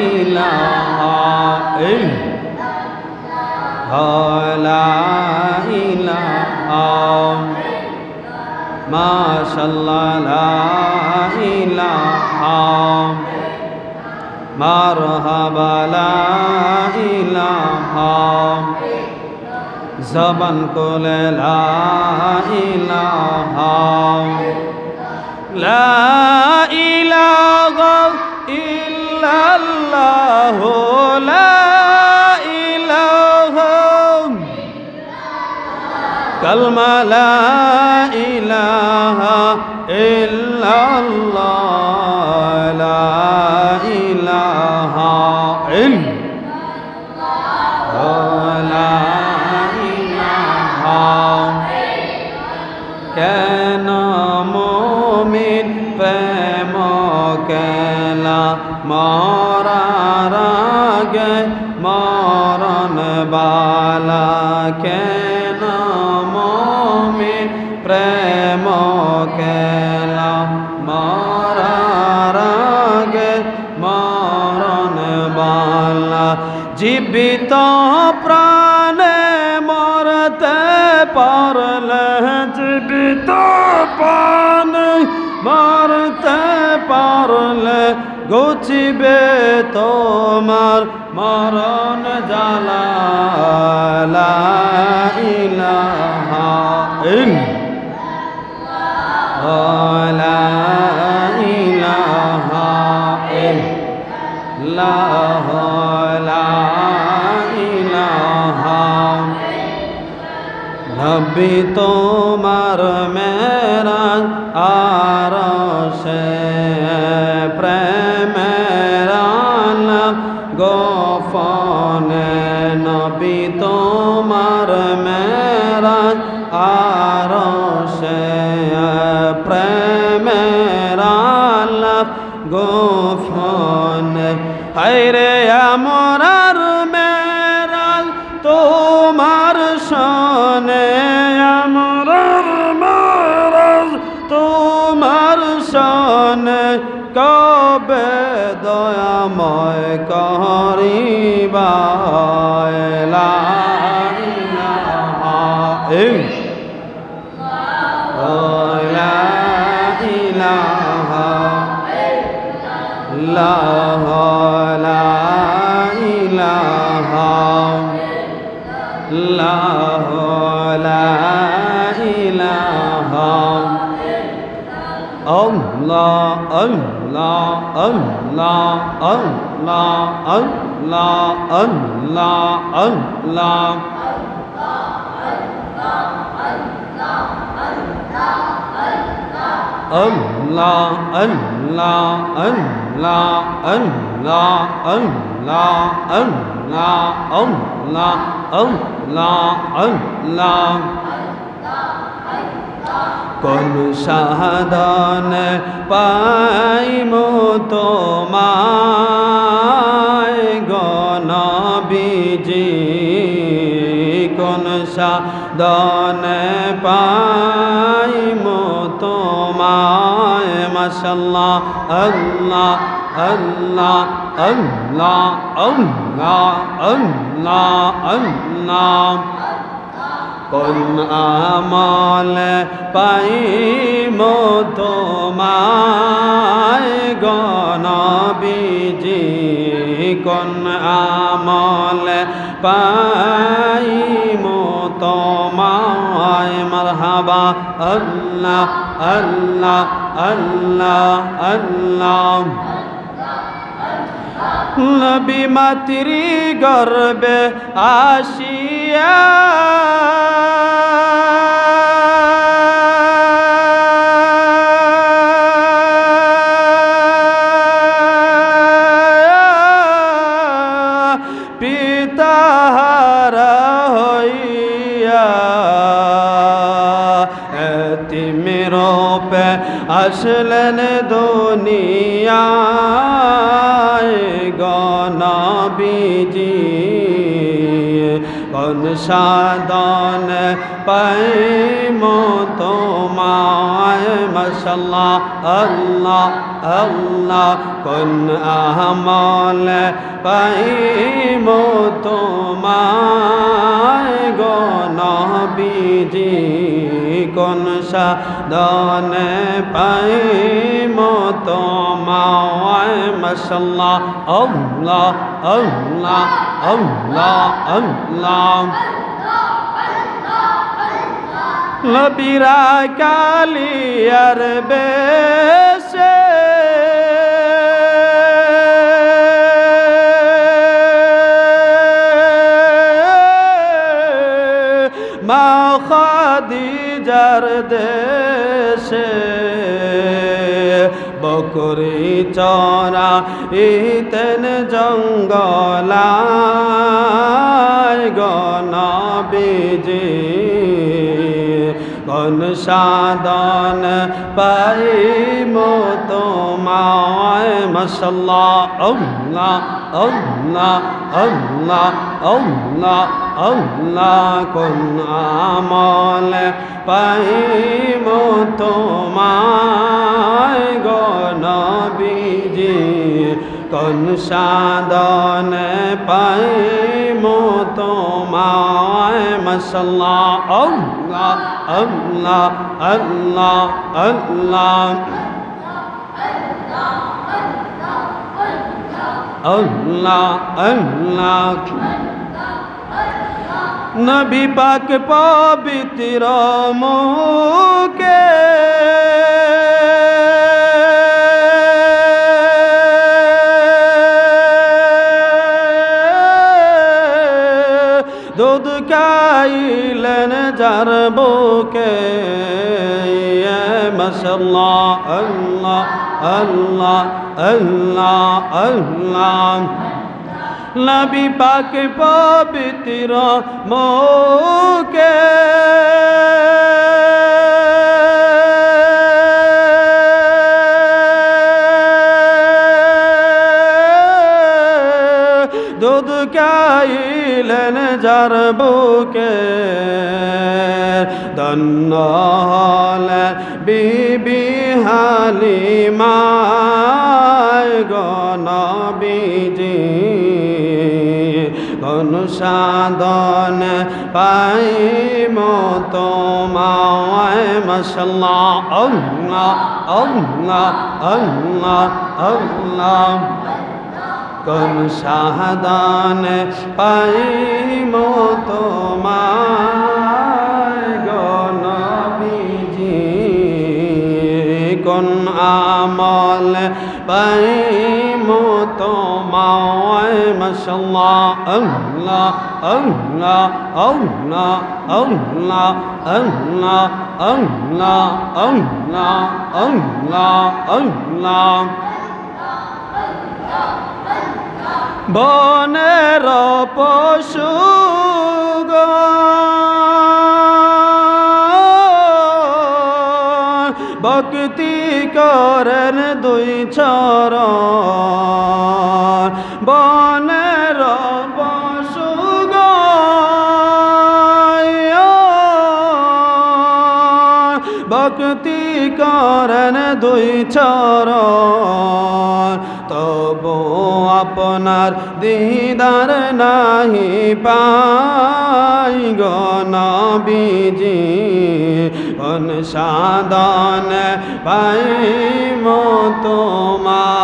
ইলাহা ইল্লাল্লাহ লা ইলাহা মাশাআল্লাহ লা ইলাহা মারহাবা লা ইলাহা জবান কোলে লা ইলাহা লা ইলাহা ইল্লাল্লাহ লা ইলাহা কালমা লা ইলাহা ইল্লাল্লাহ লা ইলাহা কেন মুমিন প্রেম কেলা মরার আগে মরণ বালা কেন মুমিন প্রেম কেলা মরার আগে মরণ বালা জীবিত প্রাণে মরতে পারলে জীবিত প্রাণে মরতে পারলে ঘুচিবে তোমার মরণ জ্বালা লা ইলাহা ইল্লাল্লাহ লা ইলাহা ইল্লাল্লাহ লা ইলাহা নবী তোমার মেরাজ আরশে প্রেমের আলম গোপনে নবী তোমার মেরাজ আরশে প্রেমের আলম গোপনে হায়রে আমরার মেরাজ তোমার শনে আমরার মেরাজ তোমার শনে কবে দয়াময় করিবা লা ইলাহা ইল্লাল্লাহ লা ইলাহা ইল্লাল্লাহ লা ইলাহা ইল্লাল্লাহ লা ইলাহা আল্লাহ আল্লাহ আল্লাহ আল্লাহ আল্লাহ আল্লাহ আল্লাহ Allah Allah Allah Allah Allah Allah Allah Allah Allah কোন সাধন পাইমু তোমায় গো নবীজি কোন সাধন পাইমু তোমায় মাশাআল্লাহ আল্লাহ আল্লাহ আল্লাহ আল্লাহ আল্লাহ আল্লাহ কোন আমল পাইমু তোমায় গো নবীজি কোন আমল পাইমু তোমায় মারহাবা আল্লাহ আল্লাহ আল্লাহ আল্লাহ নবী মাতৃ গর্বে আসিয়া পিতাহারা হইয়া এতিমের রূপে আসলেন দুনিয়ায় গো নবীজি কোন সাধন পাইম তোমায় মাশাআল্লাহ আল্লাহ আল্লাহ কোন আমল পাইম তোমায় গো নবীজি কোন সাধন পাইম তোমায় মাশাআল্লাহ আল্লাহ আল্লাহ আল্লাহ আল্লাহ নবীরা কালিয়ার বেশে মা খাদিজার দেশে বকরি চরা ইতেন জঙ্গলায় গো নবীজি কোন সাধন পাইম তোমায় মাশাআল্লাহ আল্লাহ আল্লাহ আল্লাহ আল্লাহ আল্লাহ কোন আমল পাইম তোমায় গো নবীজি কোন সাধন পাইম তোমায় মাশাআল্লাহ আল্লাহ আল্লাহ আল্লাহ আল্লাহ আল্লাহ আল্লাহ নবী পাক পবিত্র মুখে দুধ খাইলেন যার বুকে মাশাআল্লাহ আল্লাহ আল্লাহ আল্লাহ আল্লাহ নবী পাক পবিত্র মুখে দুধ খাইলেন যার বুকে ধন্য হলেন বিবি হালিমা গো নবীজি কোন সাধন পাইম তোমায় মাশাআল্লাহ আল্লাহ আল্লাহ আল্লাহ আল্লাহ কোন সাধন পাইম তোমায় গো নবীজি কোন আমল পাইম তোমায় মাশাআল্লাহ আল্লাহ আল্লাহ আল্লাহ আল্লাহ আল্লাহ আল্লাহ আল্লাহ আল্লাহ আল্লাহ বনের পশু ভক্তি করেন দুই চরণ বনের পশু ভক্তি করেন দুই চরণ তবু আপনার দিদার নাহি পাই গো নবীজি কোন সাধন পাইম তোমার